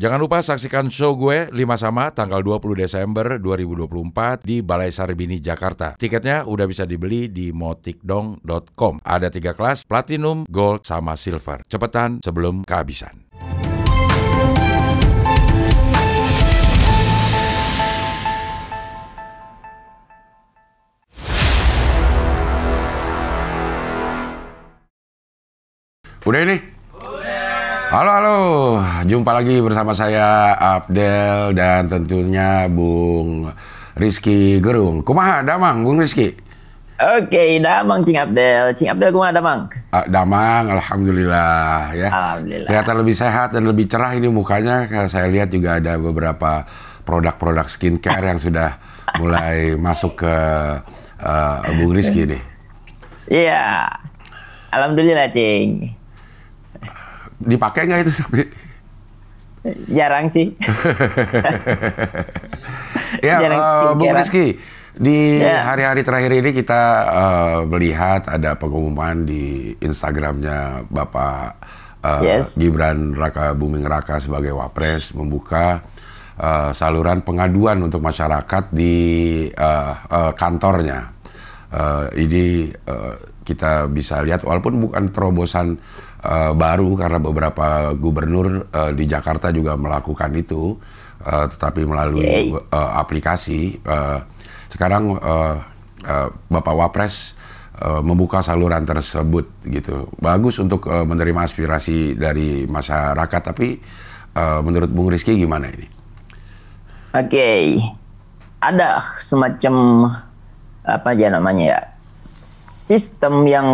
Jangan lupa saksikan show gue 5 Sama tanggal 20 Desember 2024 di Balai Sarbini, Jakarta. Tiketnya udah bisa dibeli di motikdong.com. Ada 3 kelas, Platinum, Gold, sama Silver. Cepetan sebelum kehabisan. Udah ini? Halo, jumpa lagi bersama saya Abdel dan tentunya Bung Rizky Gerung. Kumaha damang, Bung Rizky? Oke, damang Cing Abdel. Cing Abdel kumaha damang? Damang, alhamdulillah ya. Alhamdulillah. Kelihatan lebih sehat dan lebih cerah ini mukanya. Saya lihat juga ada beberapa produk-produk skincare yang sudah mulai masuk ke Bung Rizky nih. Iya, alhamdulillah Cing. Dipakai nggak itu tapi? Jarang sih. Ya, Bung Rizky, di hari-hari terakhir ini kita melihat ada pengumuman di Instagramnya Bapak Gibran Raka Buming Raka sebagai Wapres membuka saluran pengaduan untuk masyarakat di kantornya. Ini kita bisa lihat walaupun bukan terobosan baru karena beberapa gubernur di Jakarta juga melakukan itu, tetapi melalui aplikasi. Sekarang Bapak Wapres membuka saluran tersebut gitu. Bagus untuk menerima aspirasi dari masyarakat, tapi menurut Bung Rizky gimana ini? Oke, ada semacam apa aja namanya ya, sistem yang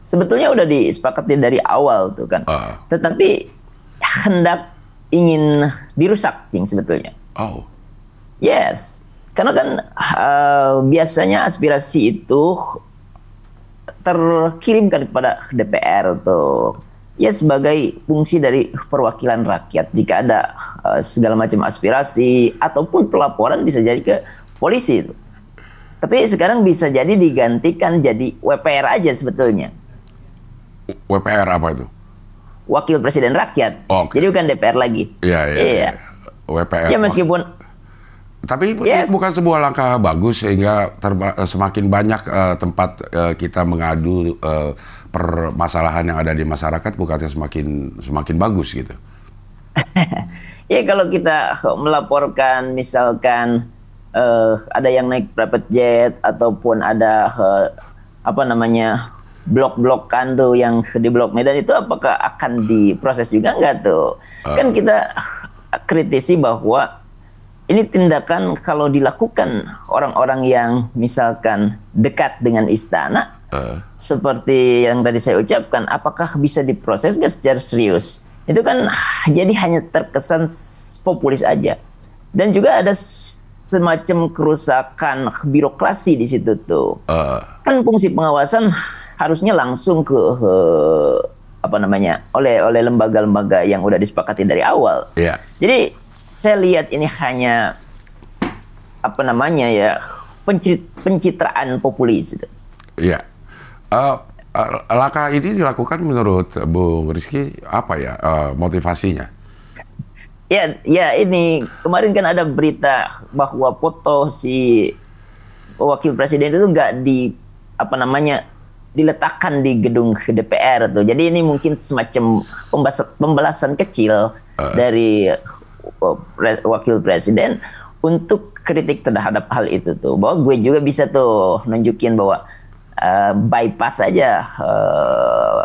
sebetulnya udah disepakati dari awal tuh kan, tetapi hendak ingin dirusak Cing sebetulnya. Oh, yes, karena kan biasanya aspirasi itu terkirimkan kepada DPR tuh, ya sebagai fungsi dari perwakilan rakyat. Jika ada segala macam aspirasi ataupun pelaporan bisa jadi ke polisi itu. Tapi sekarang bisa jadi digantikan jadi WPR aja sebetulnya. WPR apa itu? Wakil Presiden Rakyat. Okay. Jadi bukan DPR lagi. Iya. WPR. Ya meskipun. Tapi bukan sebuah langkah bagus sehingga semakin banyak tempat kita mengadu permasalahan yang ada di masyarakat, bukannya semakin bagus gitu. Ya kalau kita melaporkan misalkan ada yang naik private jet ataupun ada blok-blokan tuh yang di Blok Medan itu, apakah akan diproses juga enggak tuh? Kan kita kritisi bahwa ini tindakan kalau dilakukan orang-orang yang misalkan dekat dengan istana, seperti yang tadi saya ucapkan, apakah bisa diproses nggak secara serius? Itu kan jadi hanya terkesan populis aja. Dan juga ada semacam kerusakan birokrasi di situ tuh. Kan fungsi pengawasan harusnya langsung ke oleh lembaga-lembaga yang udah disepakati dari awal. Yeah. Jadi saya lihat ini hanya pencitraan populis. Iya. Langkah ini dilakukan menurut Bung Rizky apa ya motivasinya? Ya ini kemarin kan ada berita bahwa foto si wakil presiden itu nggak diletakkan di gedung DPR tuh. Jadi ini mungkin semacam pembalasan kecil dari wakil presiden untuk kritik terhadap hal itu tuh. Bahwa gue juga bisa tuh nunjukin bahwa bypass aja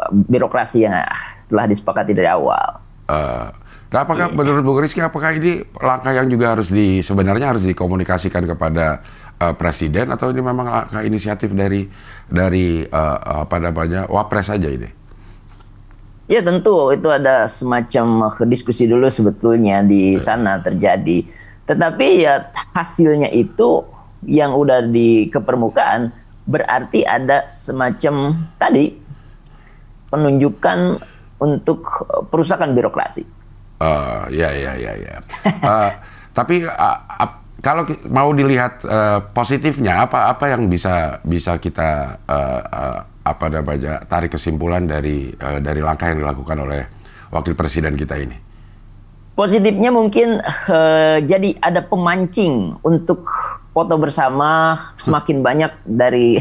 birokrasi yang telah disepakati dari awal. Nah, apakah menurut Bung Rizky, apakah ini langkah yang juga sebenarnya harus dikomunikasikan kepada presiden, atau ini memang langkah inisiatif dari Wapres saja ini? Ya tentu itu ada semacam diskusi dulu sebetulnya di sana terjadi. Tetapi ya hasilnya itu yang udah ke permukaan berarti ada semacam tadi penunjukan untuk perusakan birokrasi. Ya. Tapi kalau mau dilihat positifnya, apa yang bisa kita tarik kesimpulan dari langkah yang dilakukan oleh wakil presiden kita ini? Positifnya mungkin jadi ada pemancing untuk foto bersama semakin banyak dari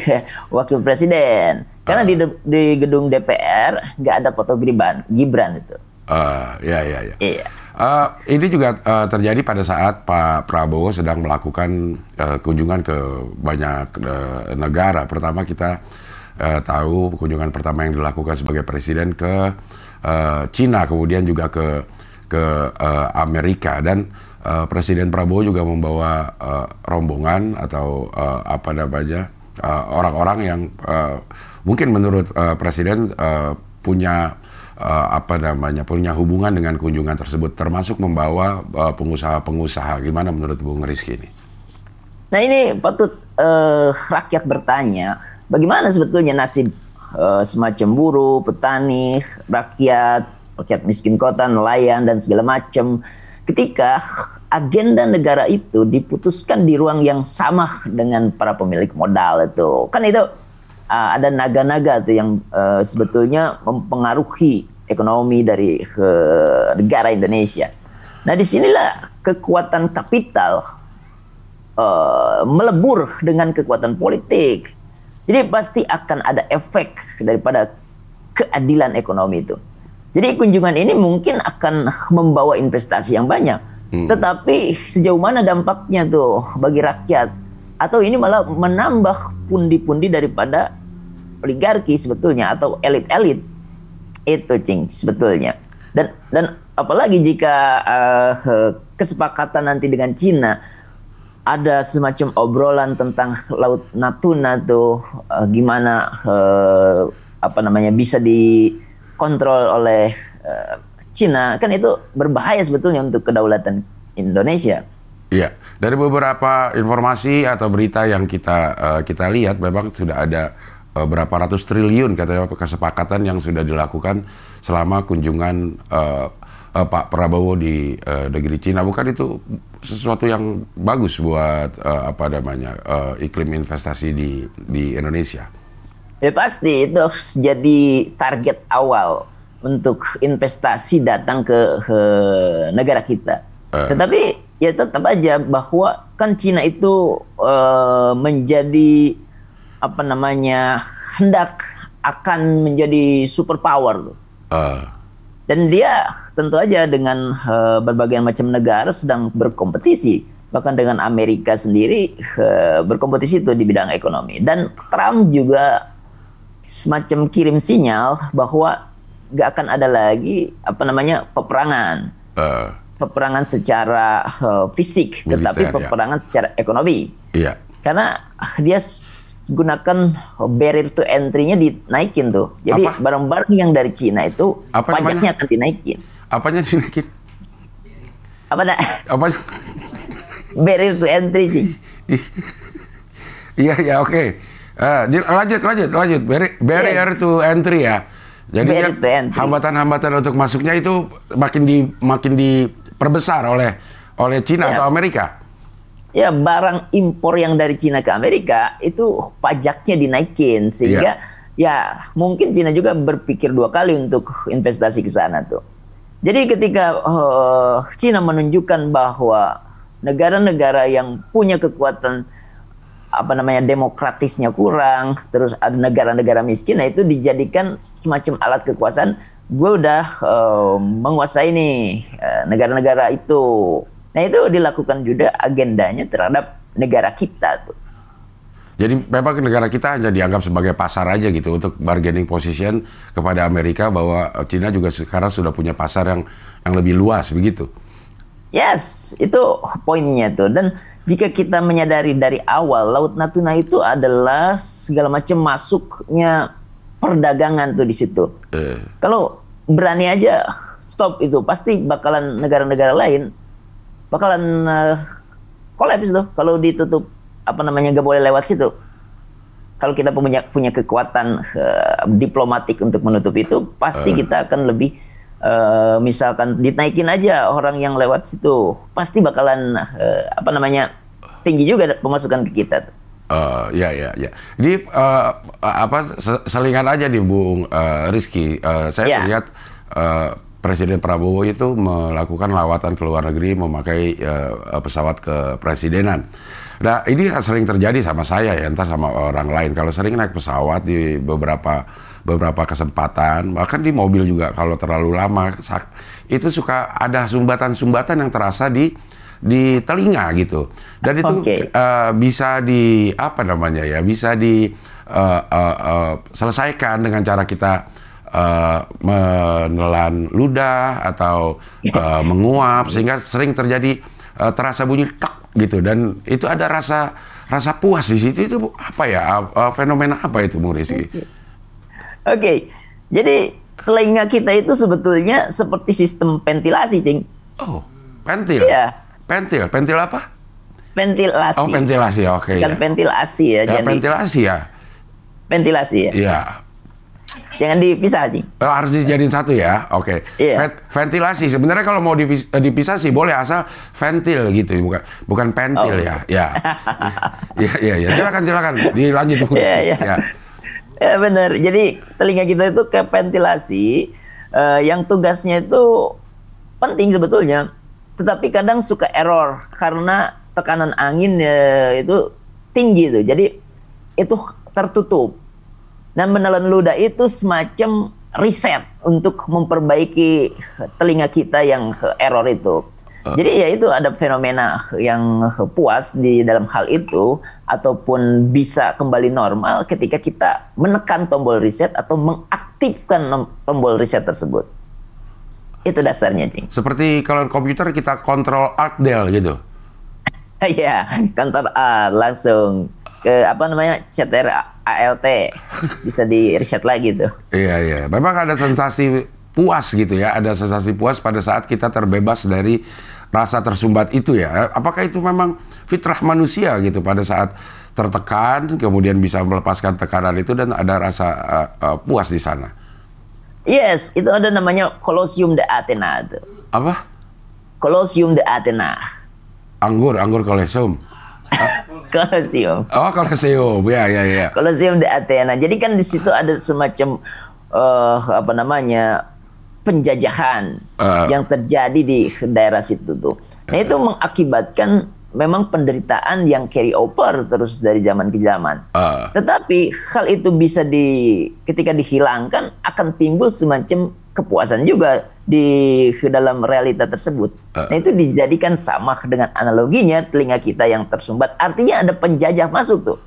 wakil presiden. Karena di gedung DPR nggak ada foto Gibran itu. Ya, ya, ya. Iya. Ini juga terjadi pada saat Pak Prabowo sedang melakukan kunjungan ke banyak negara. Pertama kita tahu kunjungan pertama yang dilakukan sebagai presiden ke Cina, kemudian juga ke Amerika, dan Presiden Prabowo juga membawa rombongan atau apa namanya orang-orang yang mungkin menurut Presiden punya punya hubungan dengan kunjungan tersebut, termasuk membawa pengusaha-pengusaha. Gimana menurut Bung Rizky ini? Nah ini patut rakyat bertanya, bagaimana sebetulnya nasib semacam buruh, petani, rakyat miskin kota, nelayan, dan segala macam ketika agenda negara itu diputuskan di ruang yang sama dengan para pemilik modal itu. Kan itu ada naga-naga tuh yang sebetulnya mempengaruhi ekonomi dari negara Indonesia. Nah disinilah kekuatan kapital melebur dengan kekuatan politik. Jadi pasti akan ada efek daripada keadilan ekonomi itu. Jadi kunjungan ini mungkin akan membawa investasi yang banyak. Tetapi sejauh mana dampaknya tuh bagi rakyat? Atau ini malah menambah pundi-pundi daripada oligarki sebetulnya, atau elit-elit itu, Cing, sebetulnya. Dan apalagi jika kesepakatan nanti dengan Cina, ada semacam obrolan tentang Laut Natuna tuh, gimana bisa dikontrol oleh Cina, kan itu berbahaya sebetulnya untuk kedaulatan Indonesia. Iya, dari beberapa informasi atau berita yang kita lihat, memang sudah ada berapa ratus triliun katanya kesepakatan yang sudah dilakukan selama kunjungan Pak Prabowo di negeri Cina. Bukan itu sesuatu yang bagus buat iklim investasi di Indonesia? Ya pasti itu jadi target awal untuk investasi datang ke negara kita. Tetapi ya tetap aja bahwa kan Cina itu menjadi hendak akan menjadi superpower. Dan dia tentu aja dengan berbagai macam negara sedang berkompetisi, bahkan dengan Amerika sendiri berkompetisi itu di bidang ekonomi. Dan Trump juga semacam kirim sinyal bahwa gak akan ada lagi peperangan. Peperangan secara fisik, militer, tetapi peperangan secara ekonomi. Iya. Karena dia gunakan barrier to entry-nya dinaikin tuh. Jadi barang-barang yang dari Cina itu pajaknya akan dinaikin. Apanya dinaikin? Apanya? Barrier to entry, Cing. Iya, oke. Lanjut. Barrier to entry ya. Jadi hambatan-hambatan untuk masuknya itu makin diperbesar oleh Cina atau Amerika. Ya, barang impor yang dari Cina ke Amerika itu pajaknya dinaikin, sehingga ya mungkin Cina juga berpikir dua kali untuk investasi ke sana tuh. Jadi ketika Cina menunjukkan bahwa negara-negara yang punya kekuatan demokratisnya kurang, terus ada negara-negara miskin, nah itu dijadikan semacam alat kekuasaan. Gue udah menguasai nih negara-negara itu. Nah itu dilakukan juga agendanya terhadap negara kita tuh. Jadi memang negara kita hanya dianggap sebagai pasar aja gitu untuk bargaining position kepada Amerika, bahwa Cina juga sekarang sudah punya pasar yang lebih luas begitu. Yes, itu poinnya tuh. Dan jika kita menyadari dari awal Laut Natuna itu adalah segala macam masuknya perdagangan tuh di situ. Kalau berani aja stop itu, pasti bakalan negara-negara lain bakalan kolaps tuh kalau ditutup nggak boleh lewat situ. Kalau kita punya kekuatan diplomatik untuk menutup itu, pasti kita akan lebih misalkan dinaikin aja orang yang lewat situ, pasti bakalan tinggi juga pemasukan ke kita. Ya. Jadi selingan aja nih Bung Rizky. Saya melihat Presiden Prabowo itu melakukan lawatan ke luar negeri memakai pesawat kepresidenan. Nah, ini sering terjadi sama saya ya, entah sama orang lain. Kalau sering naik pesawat di beberapa kesempatan, bahkan di mobil juga kalau terlalu lama, itu suka ada sumbatan-sumbatan yang terasa di telinga gitu. Dan itu bisa bisa selesaikan dengan cara kita menelan ludah atau menguap, sehingga sering terjadi terasa bunyi tak gitu, dan itu ada rasa puas di situ. Itu apa ya, fenomena apa itu, Bung Rizky? Oke, jadi telinga kita itu sebetulnya seperti sistem ventilasi, Cing. Oh, pentil? Iya. Pentil apa? Ventilasi. Oh, ventilasi, oke. Bukan ventilasi ya. Ya, jadi ventilasi ya? Ventilasi ya? Iya. Jangan dipisah, Cing. Harus dijadiin satu ya, oke. Iya. Ventilasi sebenarnya kalau mau dipisah sih boleh, asal ventil gitu, bukan pentil ya. Ya. Iya. Silakan dilanjut, Bu. Iya. Ya benar. Jadi telinga kita itu kayak ventilasi yang tugasnya itu penting sebetulnya, tetapi kadang suka error karena tekanan angin itu tinggi tuh. Jadi itu tertutup. Dan menelan ludah itu semacam riset untuk memperbaiki telinga kita yang error itu. Jadi ya itu ada fenomena yang puas di dalam hal itu, ataupun bisa kembali normal ketika kita menekan tombol reset atau mengaktifkan tombol reset tersebut. Itu dasarnya, Cing. Seperti kalau komputer kita kontrol Alt Del gitu. Iya, kantor A langsung ke CTR ALT bisa di reset lagi tuh. Iya. Memang ada sensasi puas gitu ya, ada sensasi puas pada saat kita terbebas dari rasa tersumbat itu ya. Apakah itu memang fitrah manusia gitu, pada saat tertekan kemudian bisa melepaskan tekanan itu dan ada rasa puas di sana? Yes, itu ada namanya Colosseum de Athena tuh. Apa? Colosseum de Athena. Anggur Colosseum. Colosseum. Oh, Colosseum. Ya. Colosseum de Athena. Jadi kan di situ ada semacam penjajahan yang terjadi di daerah situ tuh. Nah, itu mengakibatkan memang penderitaan yang carry over terus dari zaman ke zaman. Tetapi hal itu bisa ketika dihilangkan akan timbul semacam kepuasan juga di dalam realita tersebut. Nah, itu dijadikan sama dengan analoginya telinga kita yang tersumbat. Artinya ada penjajah masuk tuh,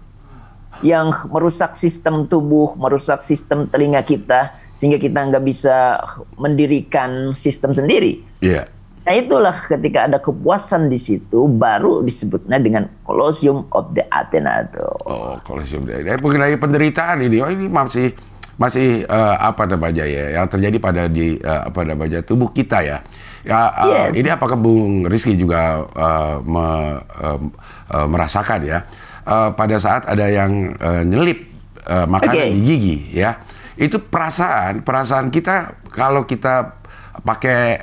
yang merusak sistem tubuh, merusak sistem telinga kita, sehingga kita nggak bisa mendirikan sistem sendiri. Iya. Nah, itulah ketika ada kepuasan di situ, baru disebutnya dengan Colosseum of the Athena. Oh, Colosseum. Mengenai penderitaan ini, ini masih apa namanya ya, yang terjadi pada tubuh kita ya. Yes. Ini apakah Bung Rizky juga merasakan ya, pada saat ada yang nyelip makanan di gigi ya, itu perasaan kita kalau kita pakai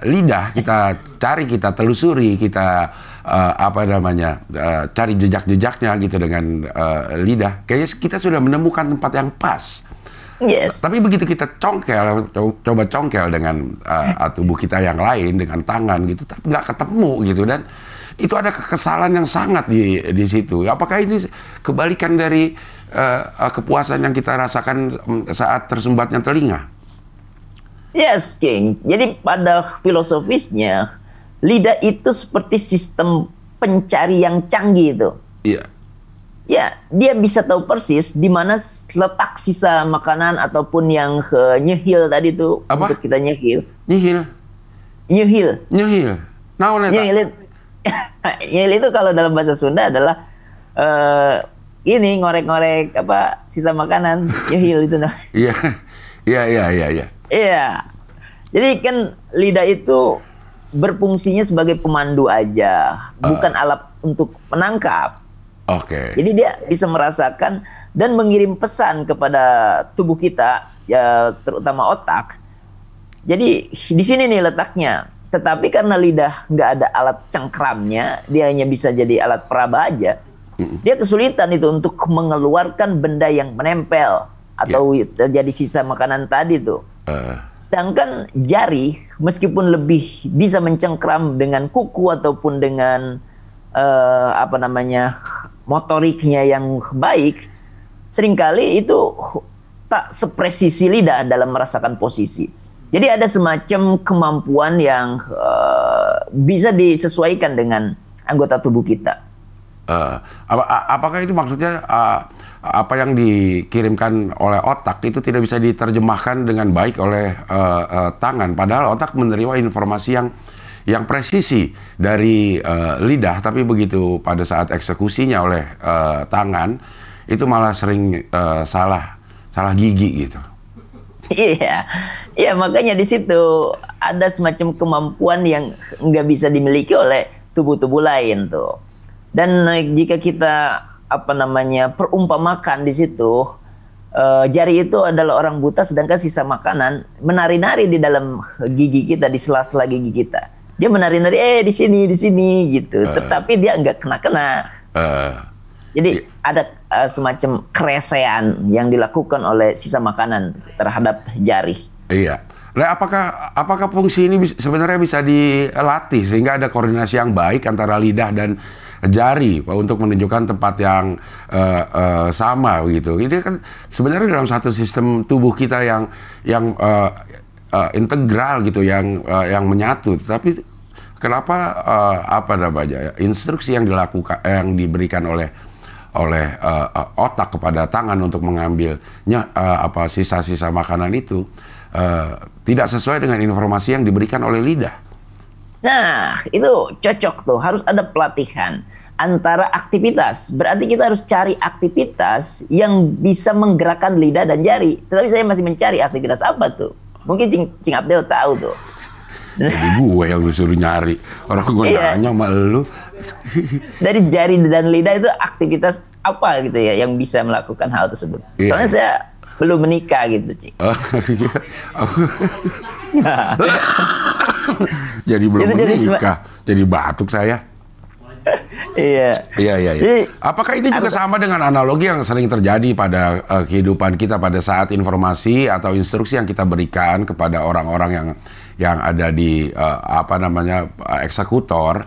lidah, kita cari, kita telusuri, kita cari jejak-jejaknya gitu dengan lidah, kayaknya kita sudah menemukan tempat yang pas. Yes. Tapi begitu kita coba congkel dengan tubuh kita yang lain, dengan tangan gitu, tapi nggak ketemu gitu, dan itu ada kekesalan yang sangat di situ. Apakah ini kebalikan dari kepuasan yang kita rasakan saat tersumbatnya telinga? Yes, King. Jadi pada filosofisnya, lidah itu seperti sistem pencari yang canggih itu. Iya. Ya, dia bisa tahu persis di mana letak sisa makanan ataupun yang nyehil tadi tuh. Apa? Untuk kita nyehil. Nyehil. Naon eta? Nyehil itu kalau dalam bahasa Sunda adalah ini ngorek-ngorek sisa makanan. Nyehil itu nah. Iya. Iya. Jadi kan lidah itu berfungsinya sebagai pemandu aja, bukan alat untuk menangkap. Oke. Jadi dia bisa merasakan dan mengirim pesan kepada tubuh kita, ya terutama otak. Jadi di sini nih letaknya. Tetapi karena lidah nggak ada alat cengkramnya, dia hanya bisa jadi alat peraba aja. Dia kesulitan itu untuk mengeluarkan benda yang menempel atau terjadi sisa makanan tadi tuh. Sedangkan jari, meskipun lebih bisa mencengkram dengan kuku ataupun dengan motoriknya yang baik, seringkali itu tak sepresisi lidah dalam merasakan posisi. Jadi ada semacam kemampuan yang bisa disesuaikan dengan anggota tubuh kita. Apakah ini maksudnya apa yang dikirimkan oleh otak itu tidak bisa diterjemahkan dengan baik oleh tangan, padahal otak menerima informasi yang presisi dari lidah, tapi begitu pada saat eksekusinya oleh tangan itu malah sering salah gigi gitu. Iya, makanya di situ ada semacam kemampuan yang nggak bisa dimiliki oleh tubuh-tubuh lain tuh. Dan jika kita perumpamakan di situ, jari itu adalah orang buta, sedangkan sisa makanan menari-nari di dalam gigi kita, di sela-sela gigi kita. Dia menari-nari, di sini gitu. Tetapi dia nggak kena-kena. Jadi ada semacam keresean yang dilakukan oleh sisa makanan terhadap jari. Iya. Nah, apakah fungsi ini sebenarnya bisa dilatih sehingga ada koordinasi yang baik antara lidah dan jari untuk menunjukkan tempat yang sama gitu. Ini kan sebenarnya dalam satu sistem tubuh kita yang integral gitu, yang menyatu. Tapi kenapa instruksi yang diberikan oleh otak kepada tangan untuk mengambilnya sisa-sisa makanan itu tidak sesuai dengan informasi yang diberikan oleh lidah? Nah, itu cocok tuh. Harus ada pelatihan antara aktivitas. Berarti kita harus cari aktivitas yang bisa menggerakkan lidah dan jari. Tetapi saya masih mencari aktivitas apa tuh. Mungkin Cing Abdel tahu tuh. Jadi gue yang lu suruh nyari. Orang gue nanya sama lu. Dari jari dan lidah itu aktivitas apa gitu ya yang bisa melakukan hal tersebut. Soalnya saya belum menikah gitu, Cing. Jadi belum menikah, jadi batuk saya. Iya. Jadi, apakah ini juga sama dengan analogi yang sering terjadi pada kehidupan kita pada saat informasi atau instruksi yang kita berikan kepada orang-orang yang ada di eksekutor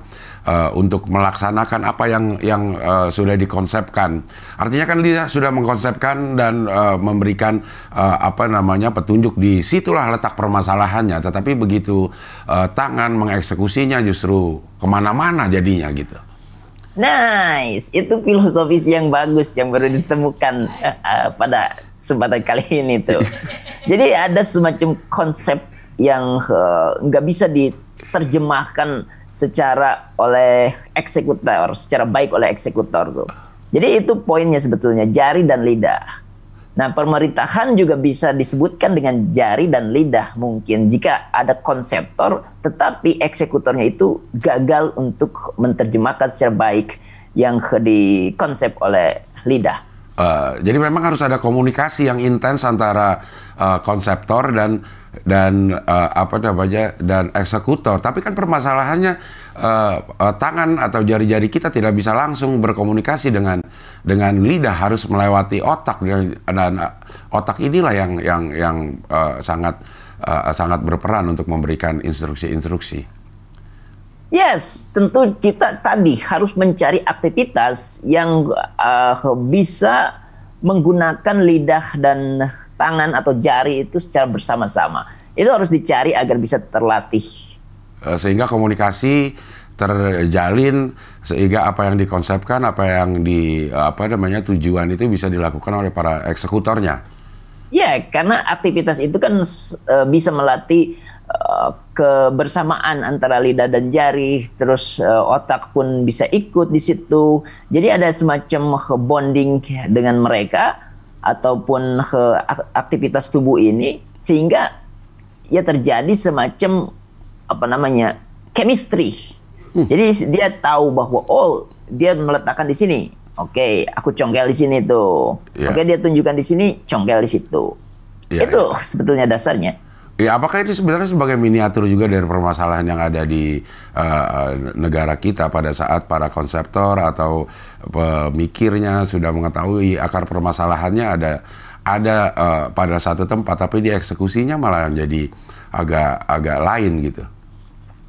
untuk melaksanakan apa yang sudah dikonsepkan. Artinya kan dia sudah mengkonsepkan dan memberikan petunjuk, di situlah letak permasalahannya. Tetapi begitu tangan mengeksekusinya justru kemana-mana jadinya gitu. Nice, itu filosofis yang bagus yang baru ditemukan pada kesempatan kali ini tuh. Jadi ada semacam konsep yang nggak bisa diterjemahkan secara baik oleh eksekutor tuh. Jadi itu poinnya sebetulnya, jari dan lidah. Nah, pemerintahan juga bisa disebutkan dengan jari dan lidah mungkin jika ada konseptor, tetapi eksekutornya itu gagal untuk menerjemahkan secara baik yang dikonsep oleh lidah. Jadi memang harus ada komunikasi yang intens antara konseptor dan eksekutor. Tapi kan permasalahannya tangan atau jari-jari kita tidak bisa langsung berkomunikasi dengan lidah, harus melewati otak, dan otak inilah yang sangat berperan untuk memberikan instruksi-instruksi. Yes, tentu kita tadi harus mencari aktivitas yang bisa menggunakan lidah dan tangan atau jari itu secara bersama-sama. Itu harus dicari agar bisa terlatih. Sehingga komunikasi terjalin, sehingga apa yang dikonsepkan, apa yang tujuan itu bisa dilakukan oleh para eksekutornya. Ya, karena aktivitas itu kan bisa melatih kebersamaan antara lidah dan jari, terus otak pun bisa ikut di situ. Jadi ada semacam bonding dengan mereka ataupun aktivitas tubuh ini, sehingga ya terjadi semacam chemistry. Jadi dia tahu bahwa dia meletakkan di sini. Oke, aku congkel di sini tuh. Oke, dia tunjukkan di sini, congkel di situ. Itu sebetulnya dasarnya. Ya, apakah ini sebenarnya sebagai miniatur juga dari permasalahan yang ada di negara kita pada saat para konseptor atau pemikirnya sudah mengetahui akar permasalahannya, ada pada satu tempat, tapi dieksekusinya malah jadi agak lain gitu.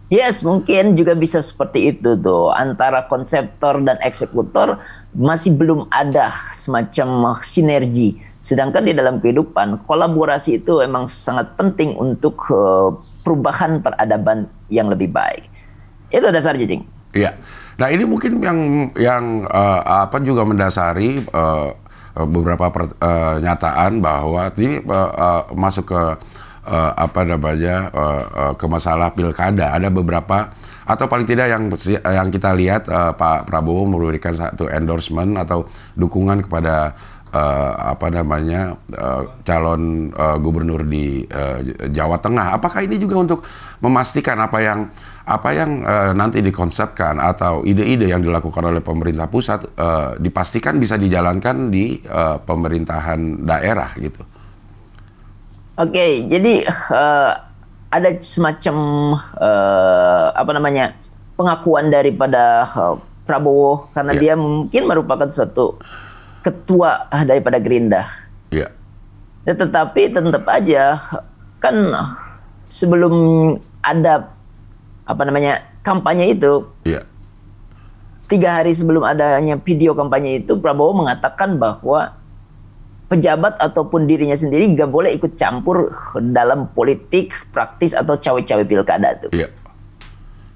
Yes, mungkin juga bisa seperti itu tuh. Antara konseptor dan eksekutor masih belum ada semacam sinergi. Sedangkan di dalam kehidupan, kolaborasi itu emang sangat penting untuk perubahan peradaban yang lebih baik. Itu dasarnya, Cing. Iya. Nah, ini mungkin yang apa juga mendasari beberapa pernyataan bahwa ini masuk ke apa namanya ke masalah pilkada. Ada beberapa, atau paling tidak yang kita lihat Pak Prabowo memberikan satu endorsement atau dukungan kepada apa namanya calon gubernur di Jawa Tengah. Apakah ini juga untuk memastikan apa yang nanti dikonsepkan atau ide-ide yang dilakukan oleh pemerintah pusat dipastikan bisa dijalankan di pemerintahan daerah gitu? Oke, jadi ada semacam apa namanya pengakuan daripada Prabowo karena dia mungkin merupakan suatu ketua daripada Gerindra. Iya. Tetapi tetap aja kan sebelum ada apa namanya kampanye itu, 3 hari sebelum adanya video kampanye itu, Prabowo mengatakan bahwa pejabat ataupun dirinya sendiri nggak boleh ikut campur dalam politik praktis atau cawe-cawe pilkada tuh. Iya.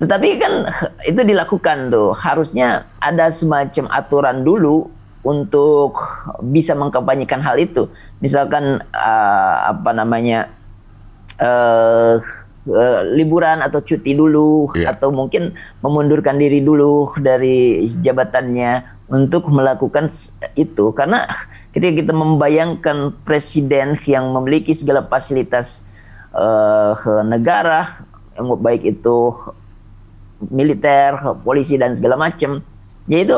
Tetapi kan itu dilakukan tuh. Harusnya ada semacam aturan dulu untuk bisa mengkampanyekan hal itu. Misalkan apa namanya liburan atau cuti dulu, atau mungkin memundurkan diri dulu dari jabatannya untuk melakukan itu. Karena ketika kita membayangkan presiden yang memiliki segala fasilitas negara, baik itu militer, polisi dan segala macam, yaitu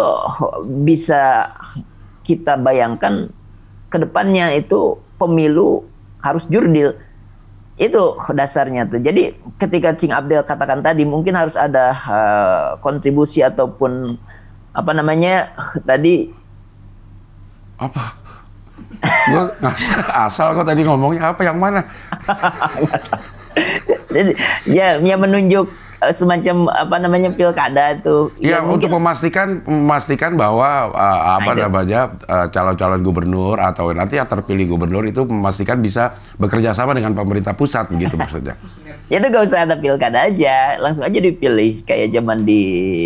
bisa kita bayangkan ke depannya itu pemilu harus jurdil. Itu dasarnya tuh. Jadi ketika Cing Abdel katakan tadi mungkin harus ada kontribusi ataupun apa namanya tadi apa? Gue asal kok tadi ngomongnya apa yang mana? Jadi ya menunjuk semacam apa namanya pilkada itu. Ya untuk memastikan bahwa apa namanya calon-calon gubernur atau nanti yang terpilih gubernur itu memastikan bisa bekerja sama dengan pemerintah pusat begitu maksudnya. Ya itu gak usah ada pilkada aja, langsung aja dipilih kayak zaman di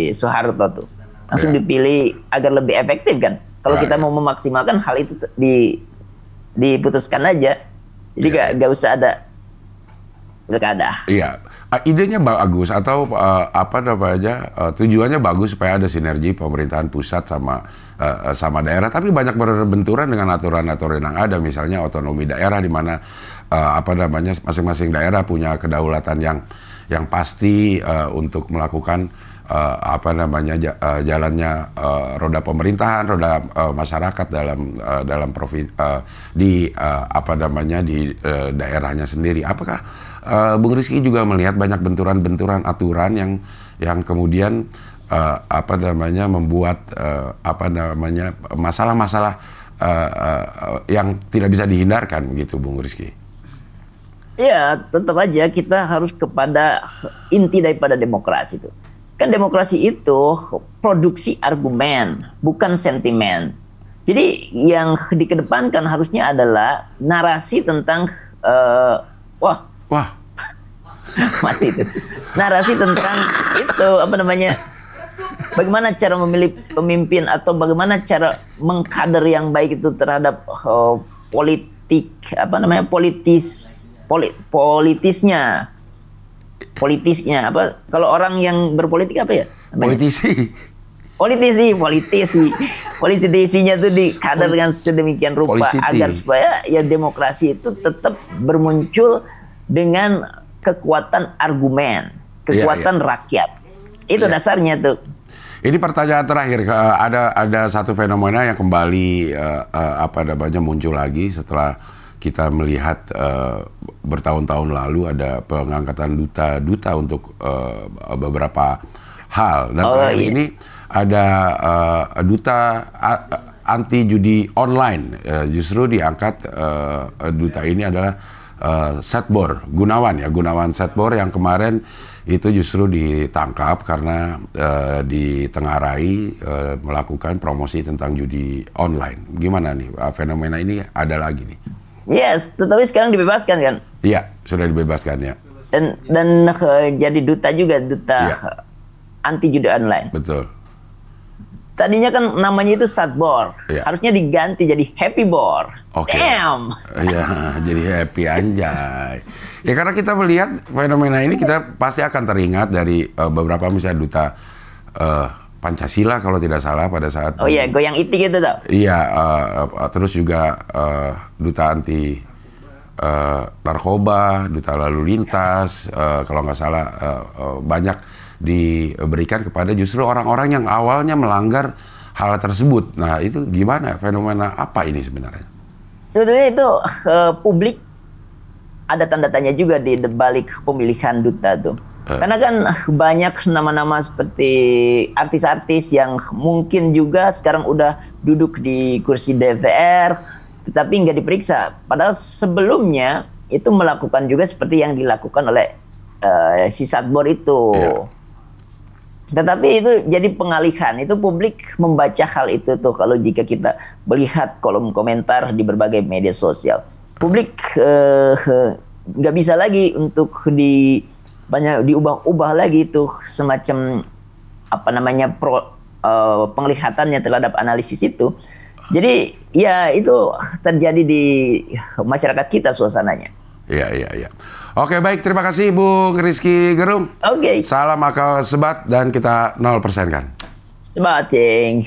Soeharto tuh. Langsung dipilih agar lebih efektif kan. Kalau kita mau memaksimalkan hal itu diputuskan aja. Jadi gak usah ada pilkada. Iya, idenya bagus atau apa namanya tujuannya bagus supaya ada sinergi pemerintahan pusat sama daerah. Tapi banyak berbenturan dengan aturan-aturan yang ada, misalnya otonomi daerah di mana apa namanya masing-masing daerah punya kedaulatan yang pasti untuk melakukan apa namanya jalannya roda pemerintahan, roda masyarakat dalam di apa namanya di daerahnya sendiri. Apakah Bung Rizky juga melihat banyak benturan-benturan aturan yang kemudian apa namanya membuat apa namanya masalah-masalah yang tidak bisa dihindarkan begitu, Bung Rizky? Ya, tetap aja kita harus kepada inti daripada demokrasi itu. Kan demokrasi itu produksi argumen, bukan sentimen. Jadi yang dikedepankan harusnya adalah narasi tentang wah mati itu. Narasi tentang itu apa namanya? Bagaimana cara memilih pemimpin atau bagaimana cara mengkader yang baik itu terhadap politik apa namanya politisnya apa kalau orang yang berpolitik apa ya namanya? Politisinya tuh dikader dengan sedemikian rupa agar supaya ya demokrasi itu tetap bermuncul dengan kekuatan argumen, kekuatan rakyat. Itu dasarnya tuh. Ini pertanyaan terakhir, ada satu fenomena yang kembali apa namanya muncul lagi setelah kita melihat bertahun-tahun lalu ada pengangkatan duta untuk beberapa hal, dan terakhir ini ada duta anti judi online. Justru diangkat duta ini adalah Setbor Gunawan Setbor yang kemarin itu justru ditangkap karena ditengarai melakukan promosi tentang judi online. Gimana nih fenomena ini ada lagi nih? Yes, tetapi sekarang dibebaskan kan? Iya, sudah dibebaskan ya. Dan jadi duta juga, duta anti judi online. Betul. Tadinya kan namanya itu Satbor, harusnya diganti jadi Happy Bor. Damn. Iya, jadi happy anjay. Ya karena kita melihat fenomena ini, kita pasti akan teringat dari beberapa misalnya duta Pancasila kalau tidak salah pada saat. Oh iya, goyang itik itu tuh. Iya, terus juga duta anti narkoba, duta lalu lintas, kalau nggak salah banyak diberikan kepada justru orang-orang yang awalnya melanggar hal tersebut. Nah itu gimana, fenomena apa ini sebenarnya? Sebetulnya itu publik ada tanda tanya juga di balik pemilihan duta tuh. Karena kan banyak nama-nama seperti artis-artis yang mungkin juga sekarang udah duduk di kursi DPR, tetapi nggak diperiksa. Padahal sebelumnya itu melakukan juga seperti yang dilakukan oleh si Satbor itu. Tetapi itu jadi pengalihan, itu publik membaca hal itu tuh kalau jika kita melihat kolom komentar di berbagai media sosial. Publik nggak bisa lagi untuk diubah-ubah lagi tuh semacam apa namanya penglihatannya terhadap analisis itu. Jadi ya itu terjadi di masyarakat kita suasananya. Iya. Oke, baik. Terima kasih Bung Rizky Gerung. Oke. Salam akal sebat dan kita 0% kan? Sebat, cing.